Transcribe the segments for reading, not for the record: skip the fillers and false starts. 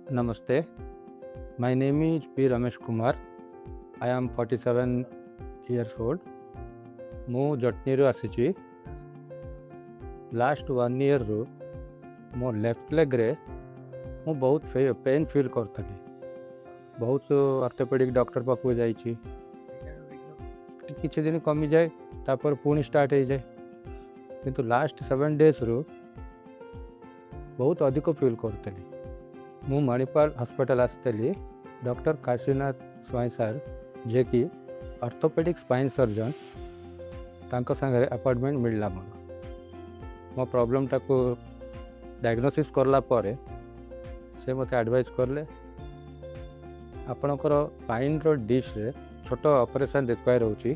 Namaste. My name is P. Ramesh Kumar. I am 47 years old. ମୁଁ ଜଟନୀରୁ ଆସିଛି। Last 1 ଇୟର୍ରୁ ମୋ left ଲେଗ୍ରେ ମୁଁ ବହୁତ ପେନ୍ ଫିଲ୍ କରୁଥିଲି। ବହୁତ ଅର୍ଥୋପେଡ଼ିକ୍ ଡକ୍ଟର ପାଖକୁ ଯାଇଛି, କିଛି ଦିନ କମିଯାଏ, ତାପରେ ପୁଣି ଷ୍ଟାର୍ଟ ହେଇଯାଏ। କିନ୍ତୁ ଲାଷ୍ଟ 7 ଡେଜ୍ରୁ ବହୁତ ଅଧିକ ଫିଲ୍ କରୁଥିଲି। ମୁଁ ମଣିପାଲ ହସ୍ପିଟାଲ ଆସିଥିଲି। ଡକ୍ଟର କାଶୀନାଥ ସ୍ୱାଇଁ ସାର୍, ଯିଏକି ଅର୍ଥୋପେଡ଼ିକ୍ ସ୍ପାଇନ୍ ସର୍ଜନ୍, ତାଙ୍କ ସାଙ୍ଗରେ ଆପଏଣ୍ଟମେଣ୍ଟ ମିଳିଲା। ମୋ ପ୍ରୋବ୍ଲେମଟାକୁ ଡାୟଗ୍ନୋସିସ୍ କଲା ପରେ ସେ ମୋତେ ଆଡ଼ଭାଇସ୍ କଲେ, ଆପଣଙ୍କର ସ୍ପାଇନ୍ର ଡିସ୍ରେ ଛୋଟ ଅପରେସନ୍ ରିକ୍ୱାୟାର ହେଉଛି,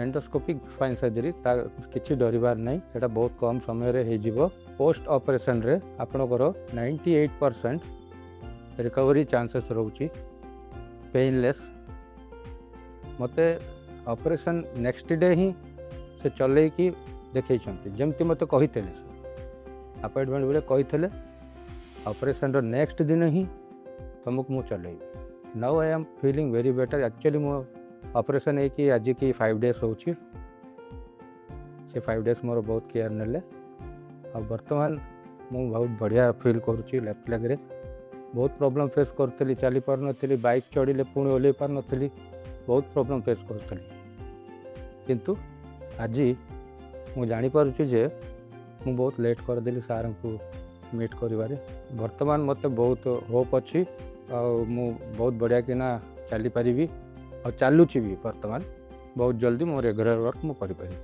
ଏଣ୍ଡୋସ୍କୋପିକ୍ ସ୍ପାଇନ୍ ସର୍ଜରୀ, ତା କିଛି ଡରିବାର ନାହିଁ, ସେଇଟା ବହୁତ କମ୍ ସମୟରେ ହେଇଯିବ। ପୋଷ୍ଟ ଅପରେସନ୍ରେ ଆପଣଙ୍କର 98% ରିକଭରି ଚାନ୍ସେସ୍ ରହୁଛି, ପେନ୍ଲେସ୍। ମୋତେ ଅପରେସନ୍ ନେକ୍ସଟ ଡେ ହିଁ ସେ ଚଲେଇକି ଦେଖେଇଛନ୍ତି, ଯେମିତି ମୋତେ କହିଥିଲେ। ସେ ଆପଏଣ୍ଟମେଣ୍ଟ ବେଳେ କହିଥିଲେ, ଅପରେସନ୍ର ନେକ୍ସଟ ଦିନ ହିଁ ତୁମକୁ ମୁଁ ଚଲେଇବି। Now I am feeling very better. Actually ମୋ ଅପରେସନ୍ ହେଇକି ଆଜିକି 5 ଡେଜ୍ ହେଉଛି। ସେ 5 ଡେଜ୍ ମୋର ବହୁତ କେୟାର ନେଲେ, ଆଉ ବର୍ତ୍ତମାନ ମୁଁ ବହୁତ ବଢ଼ିଆ ଫିଲ୍ କରୁଛି ଲେଫ୍ଟ ଲେଗ୍ରେ। ବହୁତ ପ୍ରୋବ୍ଲେମ୍ ଫେସ୍ କରୁଥିଲି, ଚାଲିପାରୁନଥିଲି, ବାଇକ୍ ଚଢ଼ିଲେ ପୁଣି ଓହ୍ଲେଇ ପାରୁନଥିଲି, ବହୁତ ପ୍ରୋବ୍ଲେମ୍ ଫେସ୍ କରୁଥିଲି। କିନ୍ତୁ ଆଜି ମୁଁ ଜାଣିପାରୁଛି ଯେ ମୁଁ ବହୁତ ଲେଟ୍ କରିଦେଲି ସାର୍ଙ୍କୁ ମିଟ୍ କରିବାରେ। ବର୍ତ୍ତମାନ ମୋତେ ବହୁତ ହୋପ୍ ଅଛି, ଆଉ ମୁଁ ବହୁତ ବଢ଼ିଆ କିନା ଚାଲିପାରିବି, ଆଉ ଚାଲୁଛି ବି। ବର୍ତ୍ତମାନ ବହୁତ ଜଲ୍ଦି ମୋ ରେଗୁଲାର ୱାର୍କ ମୁଁ କରିପାରିବି।